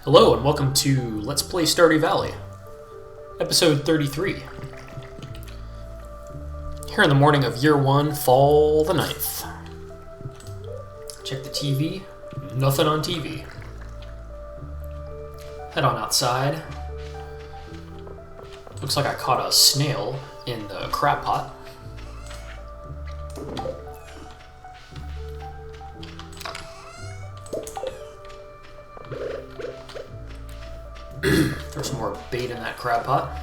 Hello and welcome to Let's Play Stardew Valley, episode 33. Here in the morning of year 1, fall the 9th. Check the TV, nothing on TV. Head on outside. Looks like I caught a snail in the crab pot. Throw some more bait in that crab pot.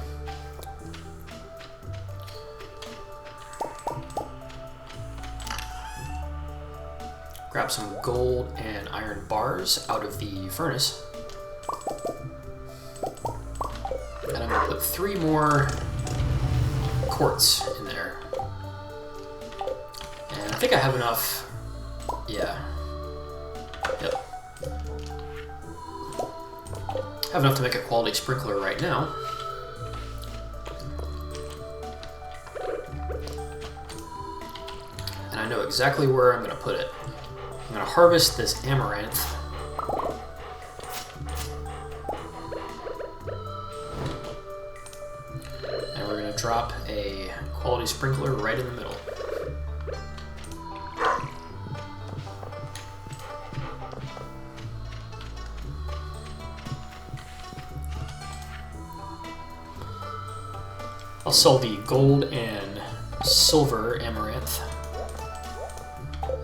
Grab some gold and iron bars out of the furnace. And I'm going to put 3 more quartz in there. And I think I have enough. Yeah. Yep. Have enough to make a quality sprinkler right now. And I know exactly where I'm going to put it. I'm going to harvest this amaranth. And we're going to drop a quality sprinkler right in the middle. I'll sell the gold and silver amaranth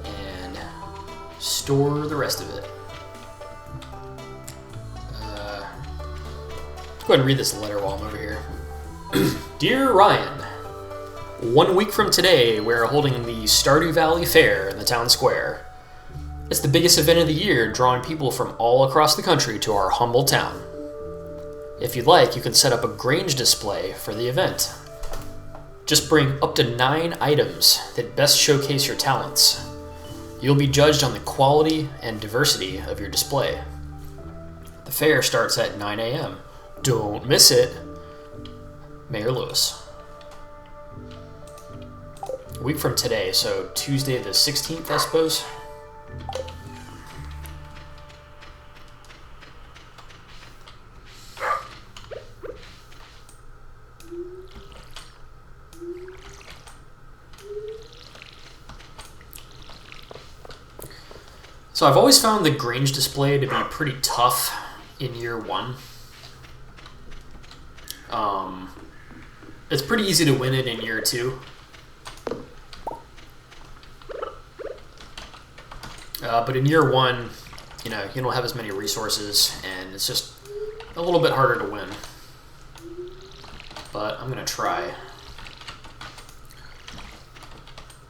and store the rest of it. Let's go ahead and read this letter while I'm over here. Dear Ryan, 1 week from today, we're holding the Stardew Valley Fair in the town square. It's the biggest event of the year, drawing people from all across the country to our humble town. If you'd like, you can set up a Grange display for the event. Just bring up to 9 items that best showcase your talents. You'll be judged on the quality and diversity of your display. The fair starts at 9 a.m. Don't miss it. Mayor Lewis. A week from today, so Tuesday the 16th, I suppose. So I've always found the Grange display to be pretty tough in year 1. It's pretty easy to win it in year 2. But in year 1, you don't have as many resources, and it's just a little bit harder to win. But I'm going to try.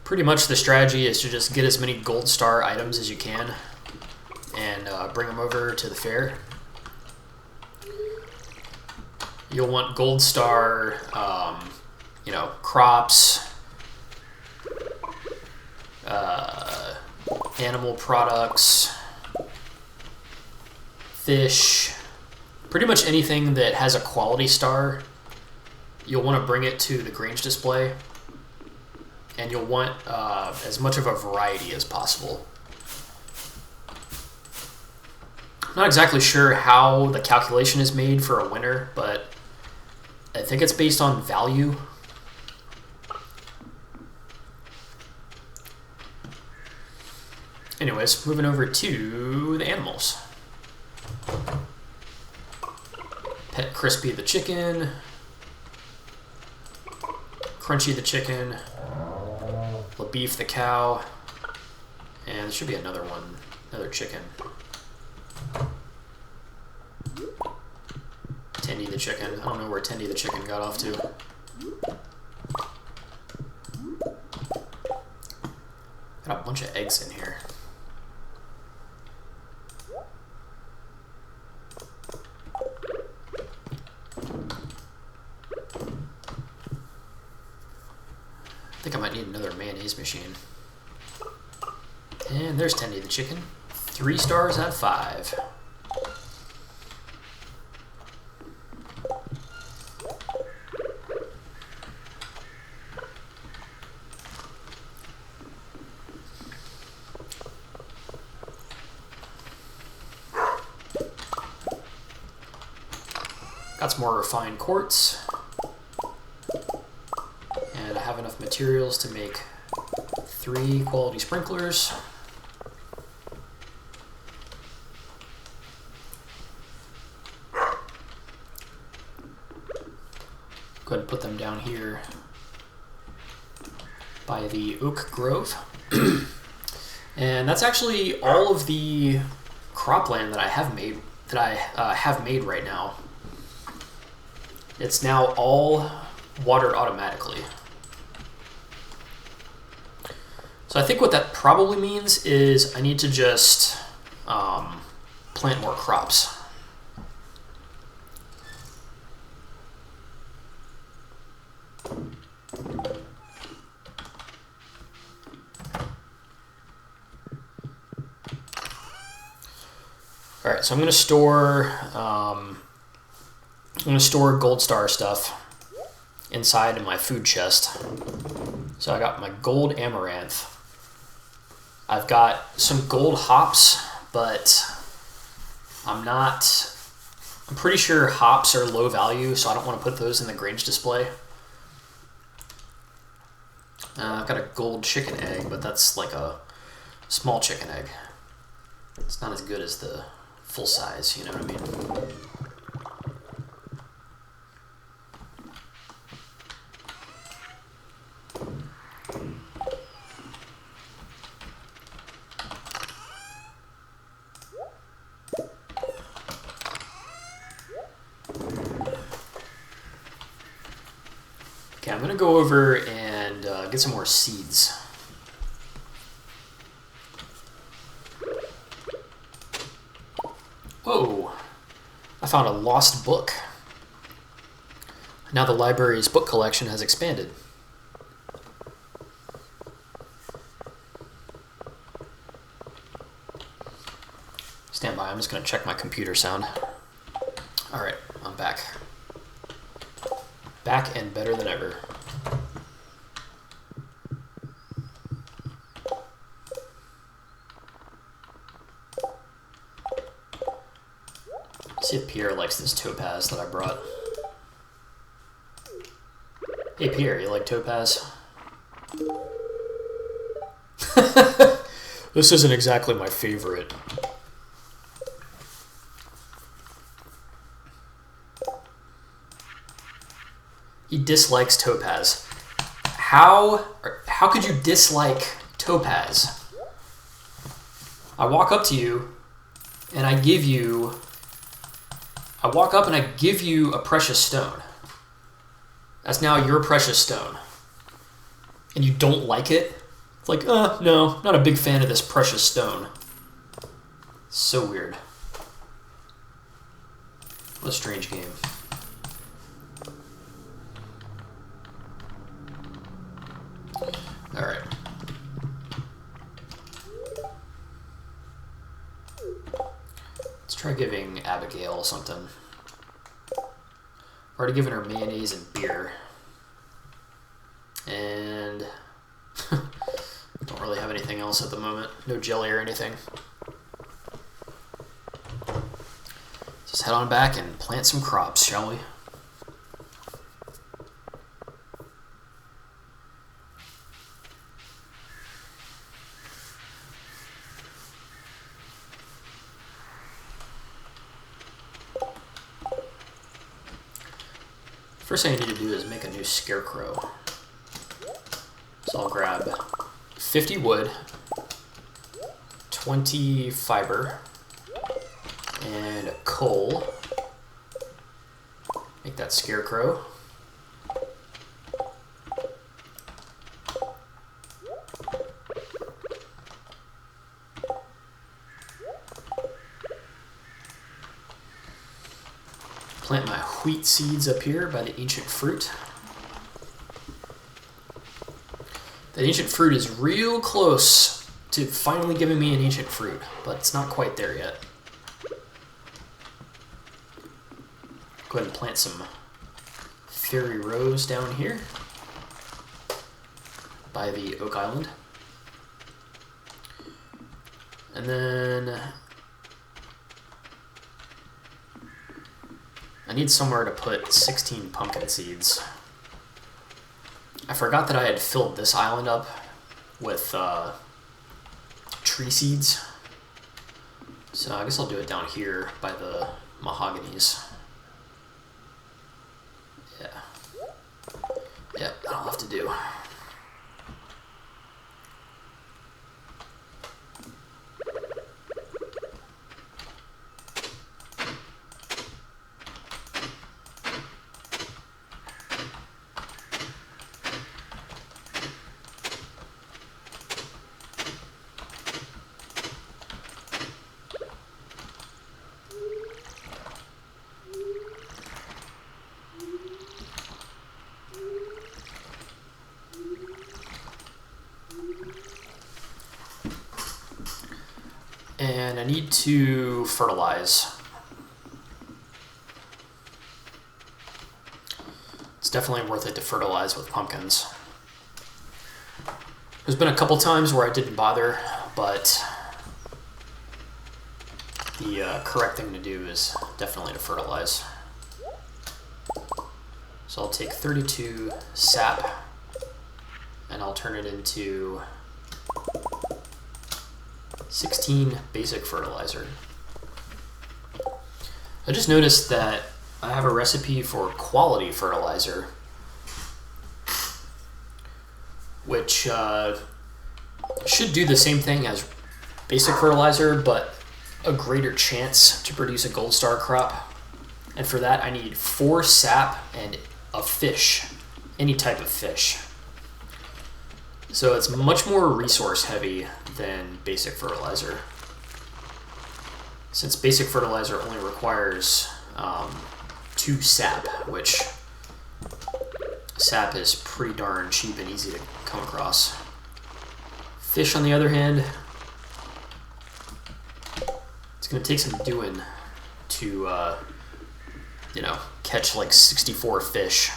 Pretty much the strategy is to just get as many gold star items as you can and bring them over to the fair. You'll want gold star, crops, animal products, fish, pretty much anything that has a quality star. You'll want to bring it to the Grange display. And you'll want as much of a variety as possible. I'm not exactly sure how the calculation is made for a winner, but I think it's based on value. Anyways, moving over to the animals. Pet Crispy the chicken. Crunchy the chicken. Beef the cow, and there should be another chicken. Tendy the chicken. I don't know where Tendy the chicken got off to. Got a bunch of eggs in here. I think I might need another mayonnaise machine. And there's Tendy the chicken. 3 stars out of 5. Got some more refined quartz. And I have enough materials to make 3 quality sprinklers. Go ahead and put them down here by the oak grove. And that's actually all of the cropland that I have made right now. It's now all watered automatically. So I think what that probably means is I need to just plant more crops. All right, so I'm going to store gold star stuff inside of my food chest. So I got my gold amaranth. I've got some gold hops, but I'm pretty sure hops are low value, so I don't want to put those in the Grange display. I've got a gold chicken egg, but that's like a small chicken egg. It's not as good as the full size, you know what I mean? Okay, I'm gonna go over and get some more seeds. Whoa, I found a lost book. Now the library's book collection has expanded. Stand by, I'm just gonna check my computer sound. All right, I'm back. Back and better than ever. See if Pierre likes this topaz that I brought. Hey Pierre, you like topaz? This isn't exactly my favorite. He dislikes topaz. How could you dislike topaz? I walk up to you and I walk up and I give you a precious stone. That's now your precious stone. And you don't like it? It's like, no, not a big fan of this precious stone. So weird. What a strange game. All right. Let's try giving Abigail something. I've already given her mayonnaise and beer. And don't really have anything else at the moment. No jelly or anything. Just head on back and plant some crops, shall we? First thing I need to do is make a new scarecrow. So I'll grab 50 wood, 20 fiber, and coal. Make that scarecrow. Plant my wheat seeds up here by the ancient fruit. That ancient fruit is real close to finally giving me an ancient fruit, but it's not quite there yet. Go ahead and plant some fairy rose down here by the oak island. And then I need somewhere to put 16 pumpkin seeds. I forgot that I had filled this island up with tree seeds. So I guess I'll do it down here by the mahoganies. Yeah. Yeah, that'll have to do. And I need to fertilize. It's definitely worth it to fertilize with pumpkins. There's been a couple times where I didn't bother, but the correct thing to do is definitely to fertilize. So I'll take 32 sap and I'll turn it into 16 basic fertilizer. I just noticed that I have a recipe for quality fertilizer, which should do the same thing as basic fertilizer, but a greater chance to produce a gold star crop. And for that, I need 4 sap and a fish, any type of fish. So it's much more resource heavy than basic fertilizer. Since basic fertilizer only requires 2 sap, which sap is pretty darn cheap and easy to come across. Fish, on the other hand, it's going to take some doing to, catch like 64 fish.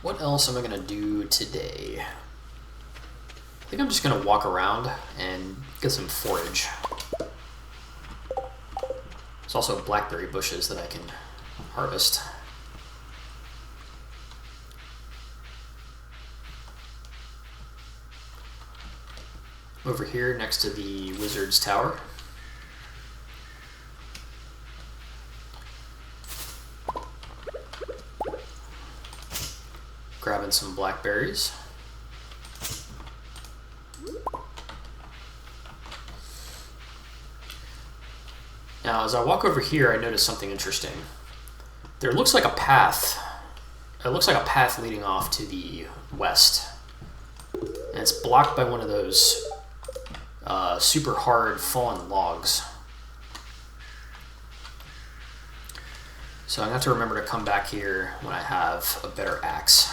What else am I going to do today? I think I'm just going to walk around and get some forage. There's also blackberry bushes that I can harvest. Over here next to the wizard's tower. Grabbing some blackberries. Now, as I walk over here, I notice something interesting. There looks like a path. It looks like a path leading off to the west. And it's blocked by one of those super hard fallen logs. So I'm going to have to remember to come back here when I have a better axe.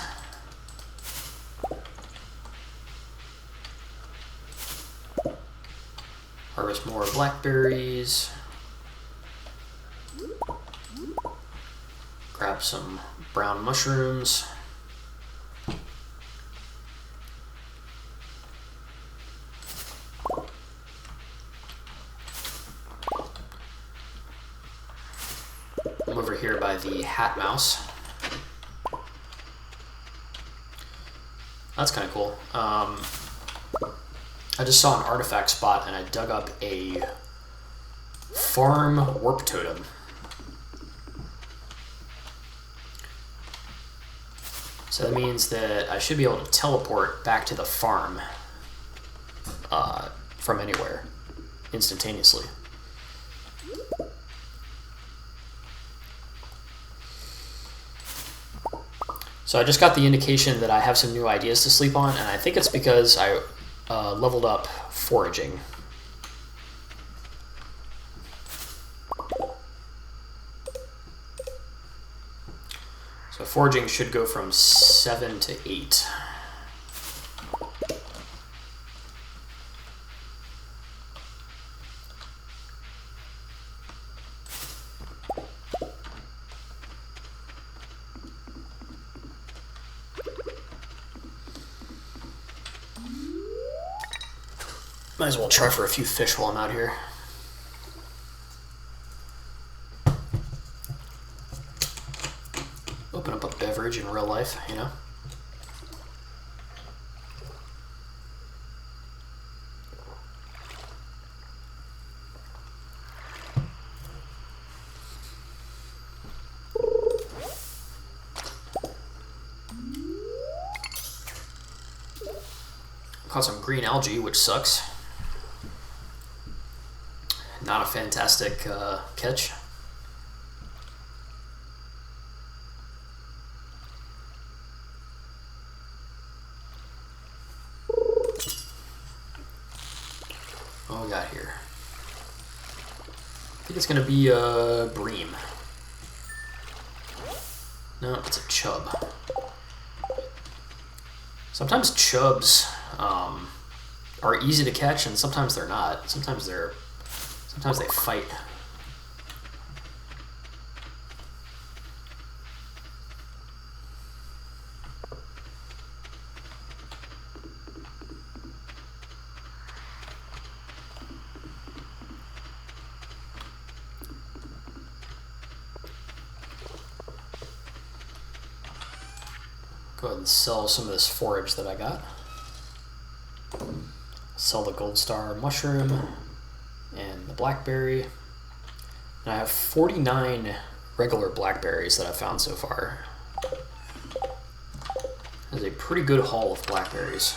Harvest more blackberries. Grab some brown mushrooms. I'm over here by the hat mouse. That's kind of cool. I just saw an artifact spot and I dug up a farm warp totem. So that means that I should be able to teleport back to the farm from anywhere instantaneously. So I just got the indication that I have some new ideas to sleep on, and I think it's because I leveled up foraging. So foraging should go from 7 to 8. Might as well try for a few fish while I'm out here. Open up a beverage in real life, you know? Caught some green algae, which sucks. Not a fantastic catch. What we got here? I think it's gonna be a bream. No, it's a chub. Sometimes chubs are easy to catch, and sometimes they're not. Sometimes they fight. Go ahead and sell some of this forage that I got. Sell the gold star mushroom and the blackberry. And I have 49 regular blackberries that I've found so far. That's a pretty good haul of blackberries.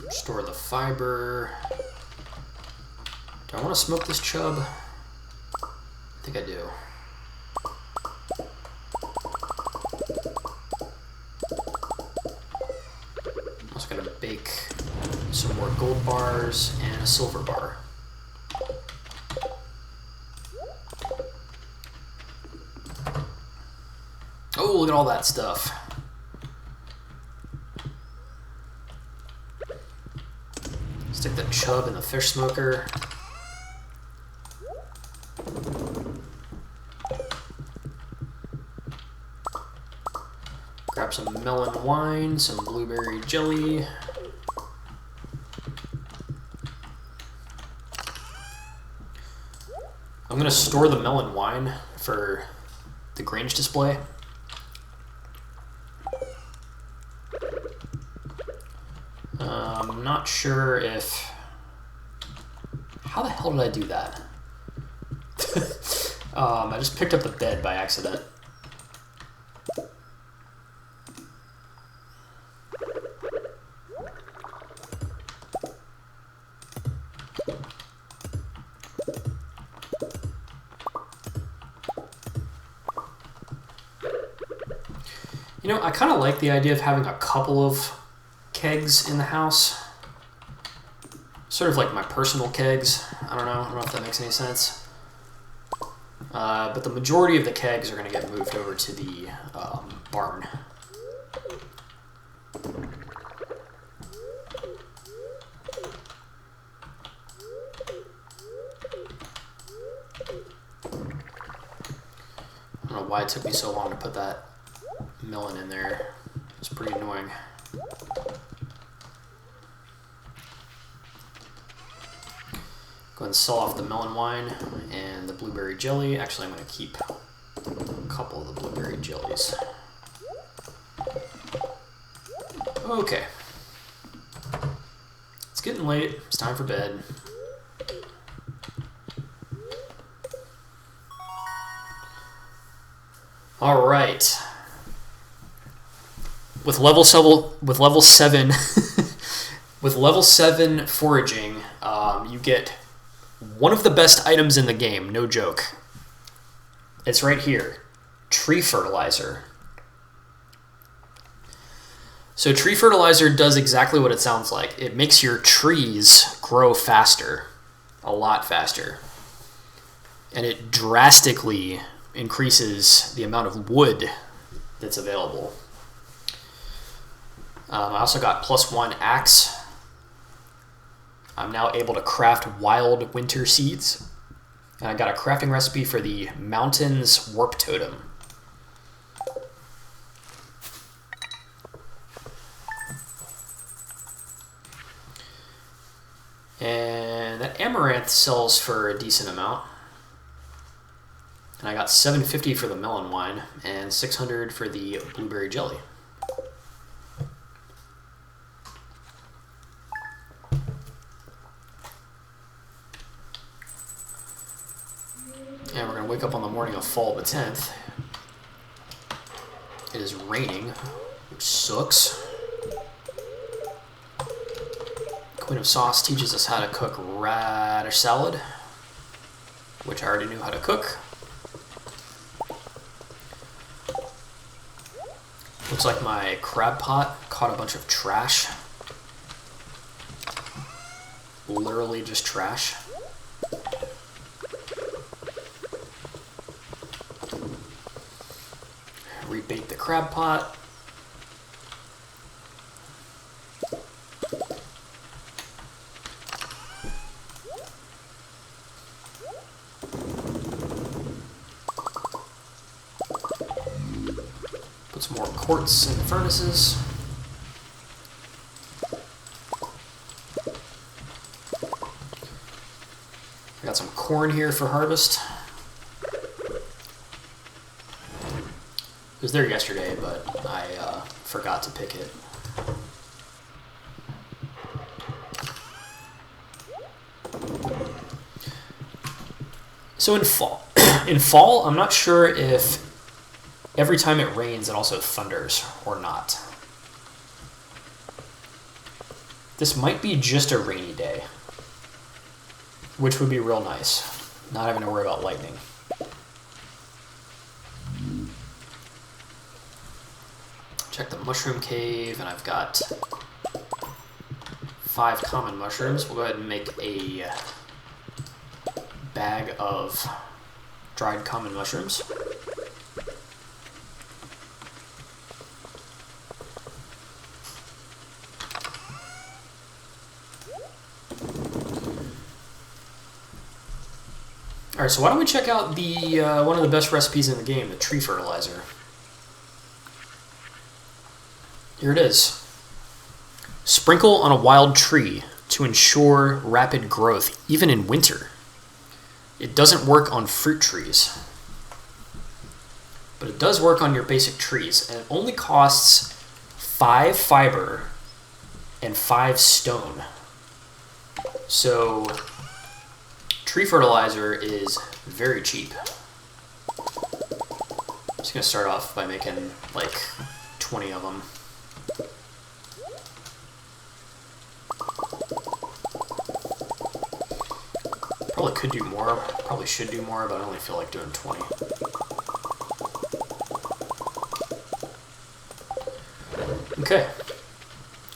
Store the fiber. Do I want to smoke this chub? I think I do. I'm also going to bake some more gold bars and a silver bar. Oh, look at all that stuff. Stick the chub in the fish smoker. Grab some melon wine, some blueberry jelly. I'm gonna store the melon wine for the Grange display. I'm not sure if... How the hell did I do that? I just picked up the bed by accident. You know, I kind of like the idea of having a couple of kegs in the house. Sort of like my personal kegs. I don't know if that makes any sense. But the majority of the kegs are going to get moved over to the barn. I don't know why it took me so long to put that melon in there. It's pretty annoying. Go ahead and sell off the melon wine and the blueberry jelly. Actually, I'm going to keep a couple of the blueberry jellies. Okay. It's getting late. It's time for bed. All right. With level 7 foraging, you get one of the best items in the game, no joke. It's right here, tree fertilizer. So tree fertilizer does exactly what it sounds like. It makes your trees grow faster, a lot faster. And it drastically increases the amount of wood that's available. I also got +1 axe. I'm now able to craft wild winter seeds. And I got a crafting recipe for the Mountains Warp Totem. And that amaranth sells for a decent amount. And I got $7.50 for the melon wine and $600 for the blueberry jelly. And we're going to wake up on the morning of fall the 10th. It is raining, which sucks. Queen of Sauce teaches us how to cook radish salad, which I already knew how to cook. Looks like my crab pot caught a bunch of trash. Literally just trash. Rebait the crab pot. Put some more quartz in the furnaces. I got some corn here for harvest. It was there yesterday, but I forgot to pick it. So in fall, I'm not sure if every time it rains it also thunders or not. This might be just a rainy day, which would be real nice, not having to worry about lightning. Check the mushroom cave, and I've got 5 common mushrooms. We'll go ahead and make a bag of dried common mushrooms. Alright, so why don't we check out the one of the best recipes in the game, the tree fertilizer. Here it is. Sprinkle on a wild tree to ensure rapid growth, even in winter. It doesn't work on fruit trees, but it does work on your basic trees, and it only costs 5 fiber and 5 stone. So tree fertilizer is very cheap. I'm just gonna start off by making like 20 of them. Probably could do more, probably should do more, but I only feel like doing 20. Okay,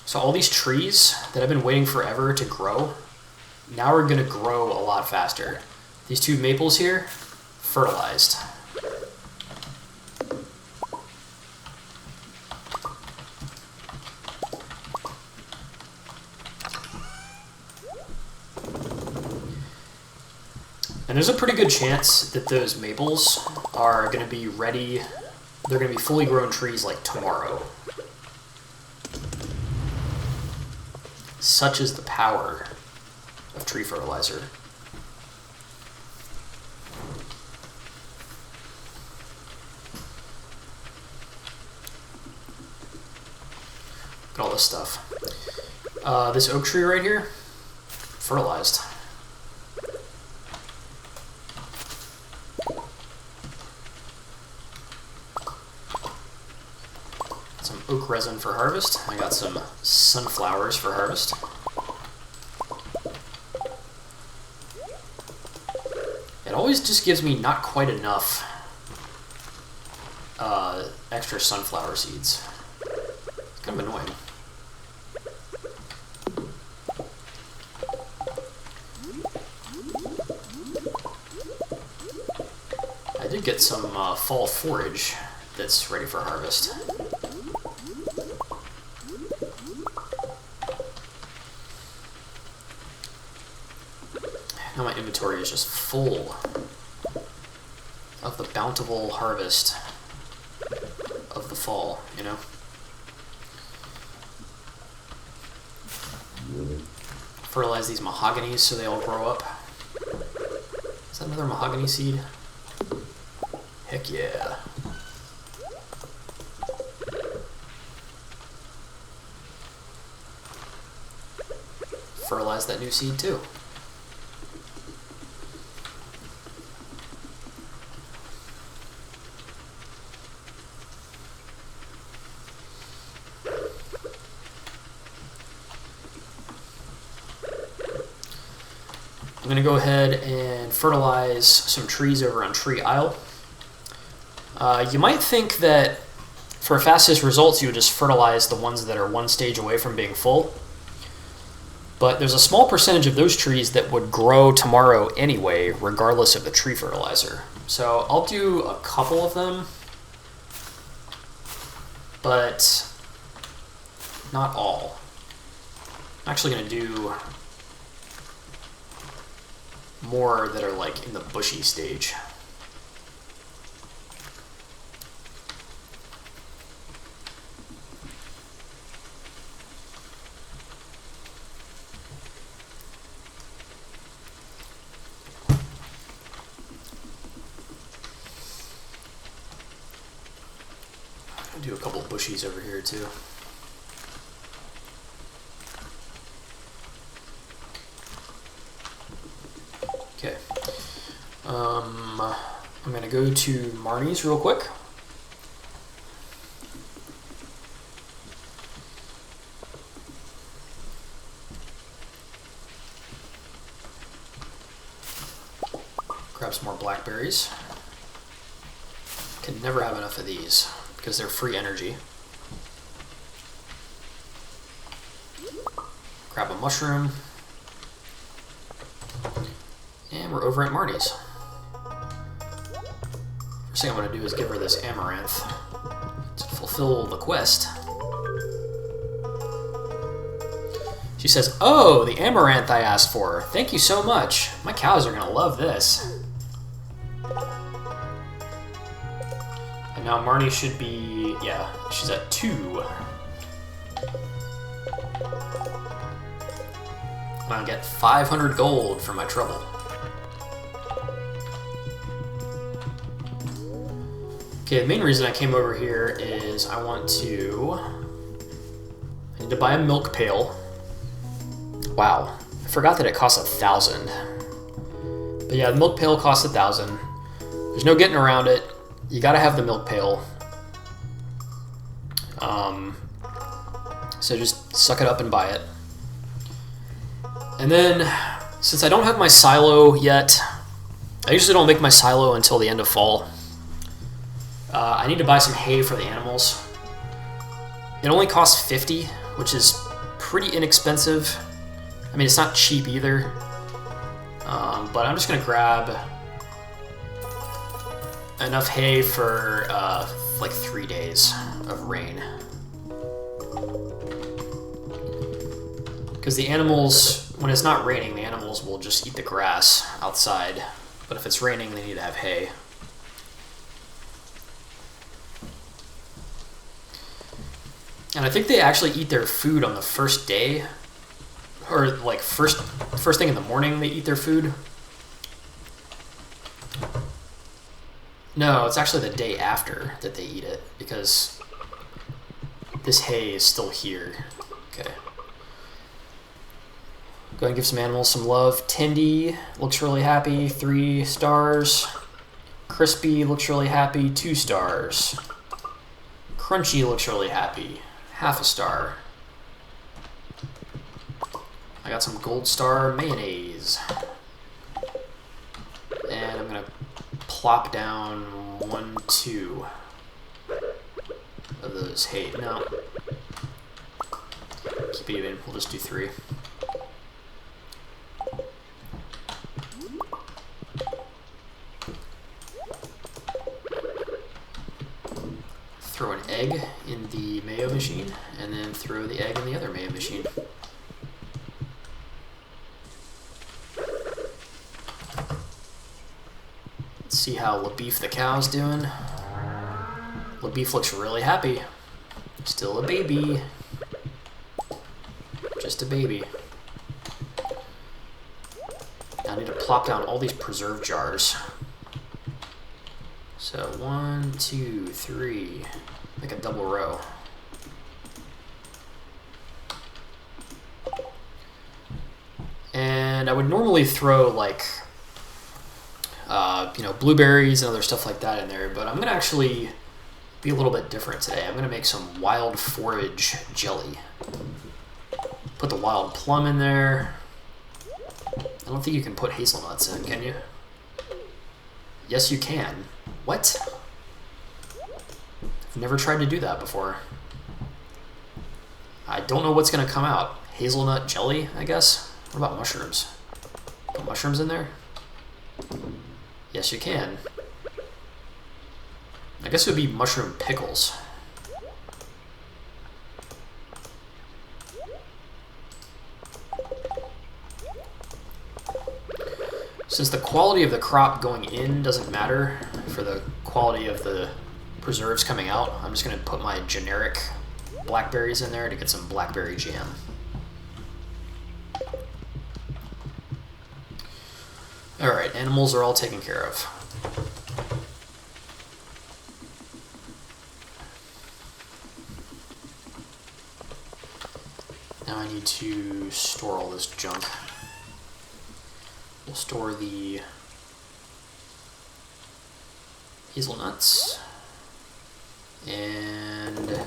so all these trees that I've been waiting forever to grow, now are going to grow a lot faster. These 2 maples here, fertilized. And there's a pretty good chance that those maples are going to be ready. They're going to be fully grown trees like tomorrow. Such is the power of tree fertilizer. Look at all this stuff. This oak tree right here, fertilized. Some oak resin for harvest. I got some sunflowers for harvest. It always just gives me not quite enough extra sunflower seeds. It's kind of annoying. I did get some fall forage that's ready for harvest. Now my inventory is just full of the bountiful harvest of the fall, you know? Fertilize these mahoganies so they all grow up. Is that another mahogany seed? Heck yeah. Fertilize that new seed too. I'm going to go ahead and fertilize some trees over on Tree Isle. You might think that for fastest results you would just fertilize the ones that are one stage away from being full. But there's a small percentage of those trees that would grow tomorrow anyway, regardless of the tree fertilizer. So I'll do a couple of them, but not all. I'm actually going to do more that are like in the bushy stage. I'll do a couple bushies over here too. Okay. I'm going to go to Marnie's real quick. Grab some more blackberries. Can never have enough of these because they're free energy. Grab a mushroom. And we're over at Marnie's. First thing I want to do is give her this amaranth to fulfill the quest. She says, "Oh, the amaranth I asked for. Thank you so much. My cows are going to love this." And now Marnie should be, yeah, she's at 2. I'll get 500 gold for my trouble. Okay, the main reason I came over here is I need to buy a milk pail. Wow, I forgot that it costs 1,000. But yeah, the milk pail costs 1,000. There's no getting around it. You gotta have the milk pail. So just suck it up and buy it. And then, since I don't have my silo yet, I usually don't make my silo until the end of fall. I need to buy some hay for the animals. It only costs 50, which is pretty inexpensive. I mean, it's not cheap either. But I'm just gonna grab enough hay for like 3 days of rain. Because the animals, when it's not raining, the animals will just eat the grass outside. But if it's raining, they need to have hay. And I think they actually eat their food on the first day. Or like first thing in the morning they eat their food. No, it's actually the day after that they eat it, because this hay is still here. Okay. Go ahead and give some animals some love. Tindy looks really happy, 3 stars. Crispy looks really happy, 2 stars. Crunchy looks really happy, half a star. I got some gold star mayonnaise. And I'm gonna plop down 1, 2 of those hay. No. Keep it even, we'll just do 3. Throw an egg in the mayo machine, and then throw the egg in the other mayo machine. Let's see how LaBeef the cow's doing. LaBeef looks really happy. Still a baby. Just a baby. I need to plop down all these preserve jars. So 1, 2, 3, like a double row. And I would normally throw like, you know, blueberries and other stuff like that in there, but I'm gonna actually be a little bit different today. I'm gonna make some wild forage jelly. Put the wild plum in there. I don't think you can put hazelnuts in, can you? Yes, you can. What? I've never tried to do that before. I don't know what's gonna come out. Hazelnut jelly, I guess? What about mushrooms? Put mushrooms in there? Yes, you can. I guess it would be mushroom pickles. Since the quality of the crop going in doesn't matter for the quality of the preserves coming out, I'm just going to put my generic blackberries in there to get some blackberry jam. Alright, animals are all taken care of. Now I need to store all this junk. We'll store the hazelnuts, and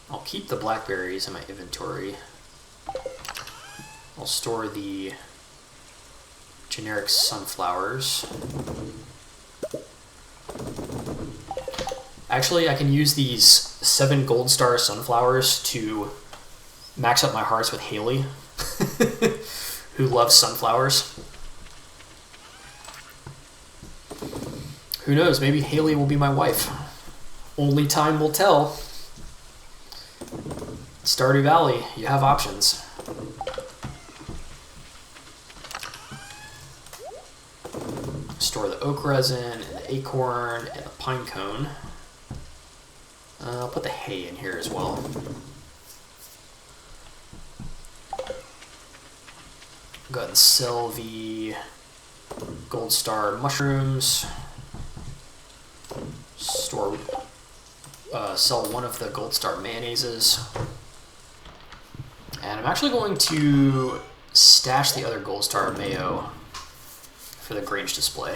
I'll keep the blackberries in my inventory. I'll store the generic sunflowers. Actually, I can use these 7 gold star sunflowers to max up my hearts with Haley, who loves sunflowers. Who knows, maybe Haley will be my wife. Only time will tell. Stardew Valley, you have options. Store the oak resin, and the acorn, and the pine cone. I'll put the hay in here as well. Go ahead and sell the gold star mushrooms. Sell one of the gold star mayonnaises. And I'm actually going to stash the other gold star mayo for the Grange display.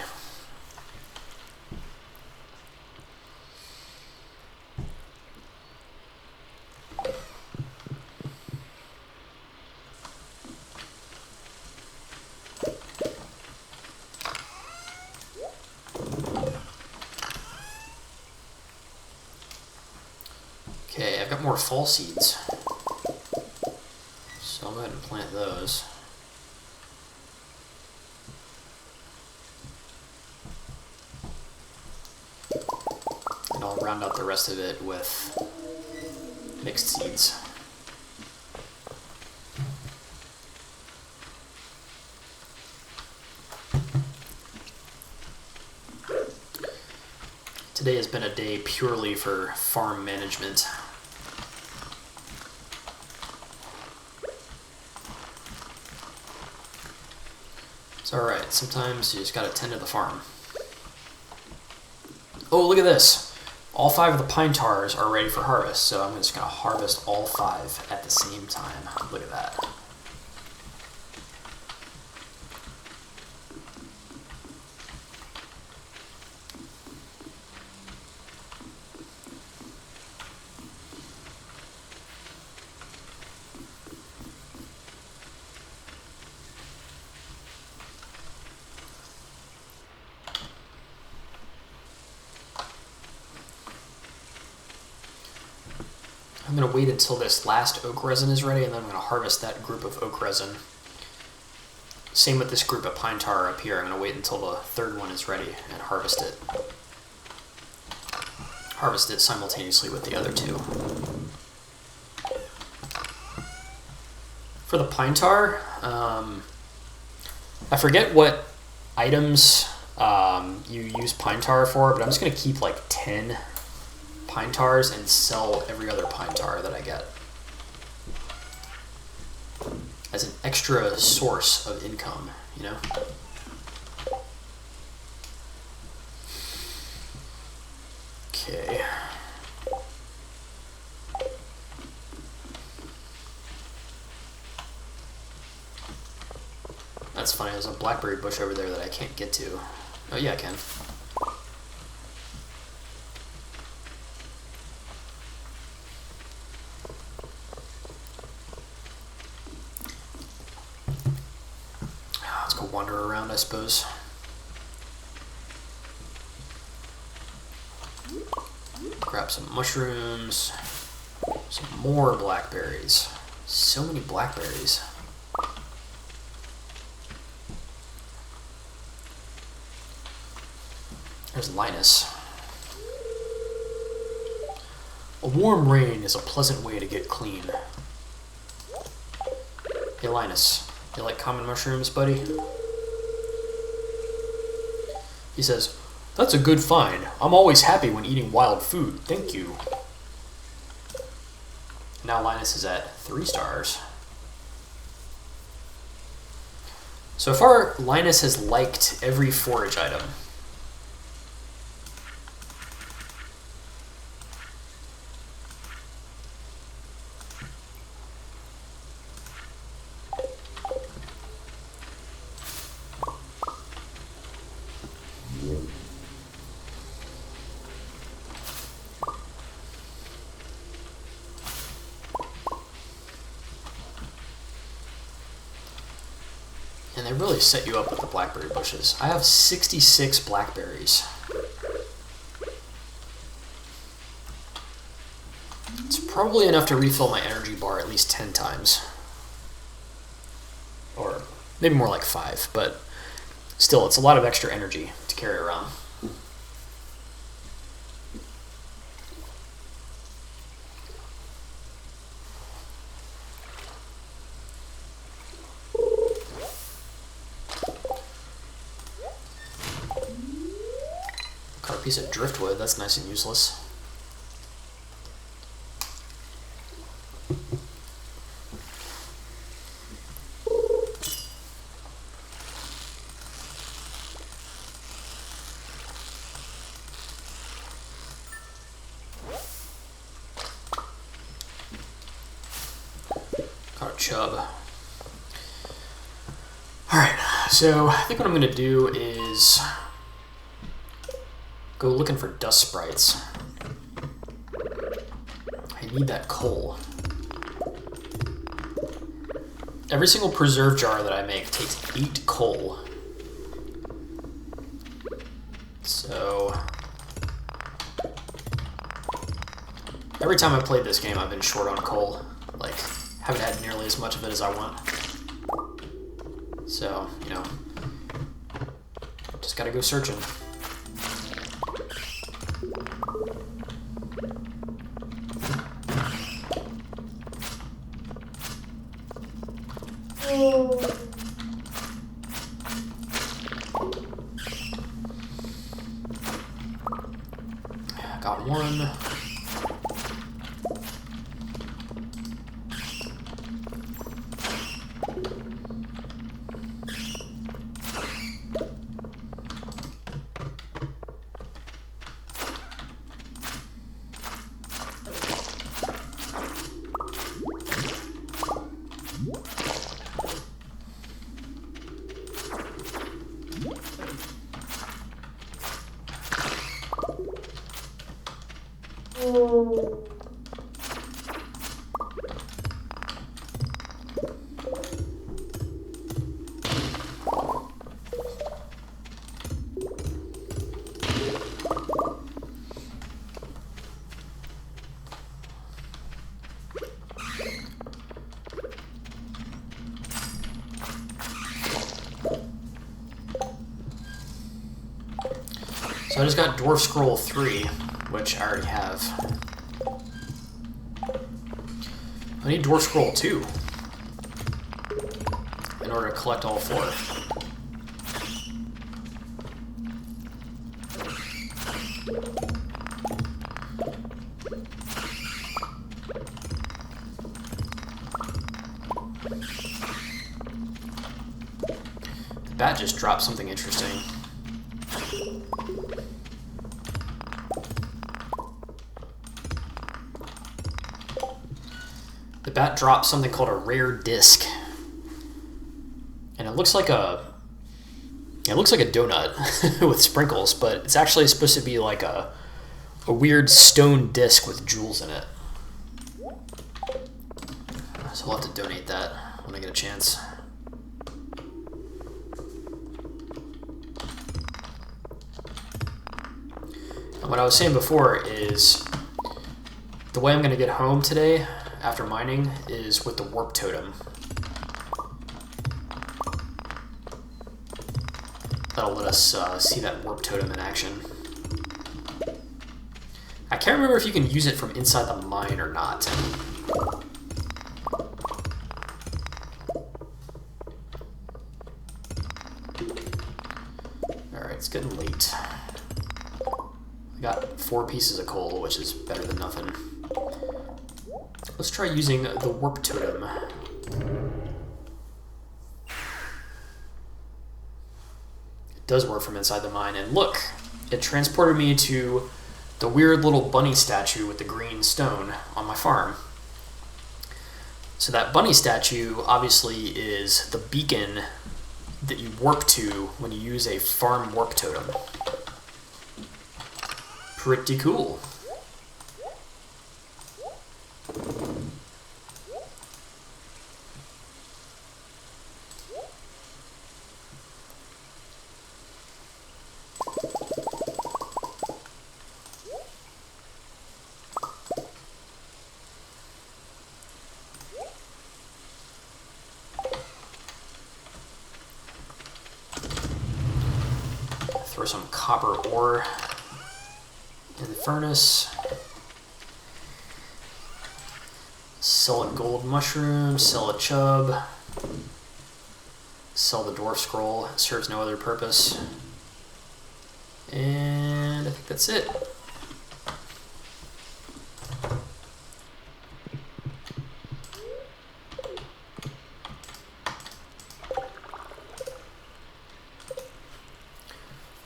Okay, I've got more fall seeds, so I'll go ahead and plant those. And I'll round out the rest of it with mixed seeds. Today has been a day purely for farm management. It's alright, sometimes you just gotta tend to the farm. Oh, look at this! All 5 of the pine tars are ready for harvest, so I'm just gonna harvest all 5 at the same time. Look at that. I'm going to wait until this last oak resin is ready, and then I'm going to harvest that group of oak resin. Same with this group of pine tar up here. I'm going to wait until the 3rd one is ready and harvest it. Harvest it simultaneously with the other 2. For the pine tar, I forget what items You use pine tar for it, but I'm just going to keep like 10 pine tars and sell every other pine tar that I get as an extra source of income, you know? Okay. That's funny, there's a blackberry bush over there that I can't get to. Oh yeah, I can. Let's go wander around, I suppose. Grab some mushrooms, some more blackberries. So many blackberries. There's Linus. A warm rain is a pleasant way to get clean. Hey Linus, you like common mushrooms, buddy? He says, "That's a good find. I'm always happy when eating wild food. Thank you." Now Linus is at 3 stars. So far, Linus has liked every forage item. And they really set you up with the blackberry bushes. I have 66 blackberries. It's probably enough to refill my energy bar at least 10 times. Or maybe more like 5, but still, it's a lot of extra energy to carry around. Got a piece of driftwood, that's nice and useless. Got a chub. Alright, so I think what I'm going to do is go looking for dust sprites. I need that coal. Every single preserve jar that I make takes 8 coal. So every time I played this game, I've been short on coal. Like, haven't had nearly as much of it as I want. So, you know, just gotta go searching. Got one. So I just got Dwarf Scroll 3, which I already have. I need Dwarf Scroll 2 in order to collect all 4. The bat just dropped something interesting. The bat dropped something called a rare disc. And it looks like a donut with sprinkles, but it's actually supposed to be like a weird stone disc with jewels in it. So I'll have to donate that when I get a chance. And what I was saying before is the way I'm going to get home today after mining is with the warp totem. That'll let us see that warp totem in action. I can't remember if you can use it from inside the mine or not. Alright, it's getting late. I got 4 pieces of coal, which is better than nothing. Let's try using the warp totem. It does work from inside the mine, and look, it transported me to the weird little bunny statue with the green stone on my farm. So that bunny statue obviously is the beacon that you warp to when you use a farm warp totem. Pretty cool. Throw some copper ore in the furnace. Sell a gold mushroom, sell a chub, sell the dwarf scroll. It serves no other purpose. And I think that's it.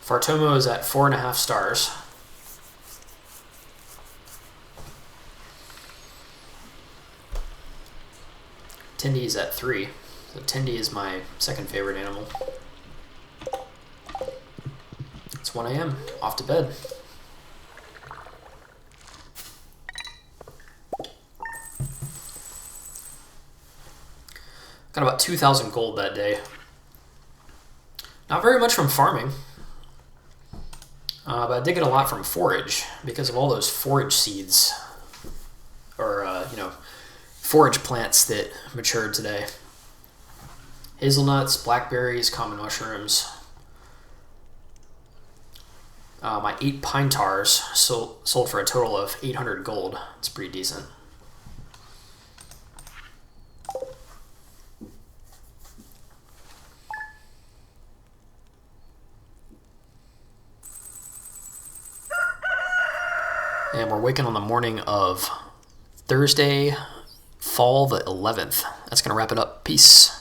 Fartomo is at 4.5 stars. Tendy is at 3. So Tendy is my second favorite animal. It's 1 a.m. Off to bed. Got about 2,000 gold that day. Not very much from farming. But I did get a lot from forage because of all those forage seeds, or forage plants that matured today. Hazelnuts, blackberries, common mushrooms. My 8 pine tars sold for a total of 800 gold. It's pretty decent. And we're waking on the morning of Thursday, fall the 11th. That's going to wrap it up. Peace.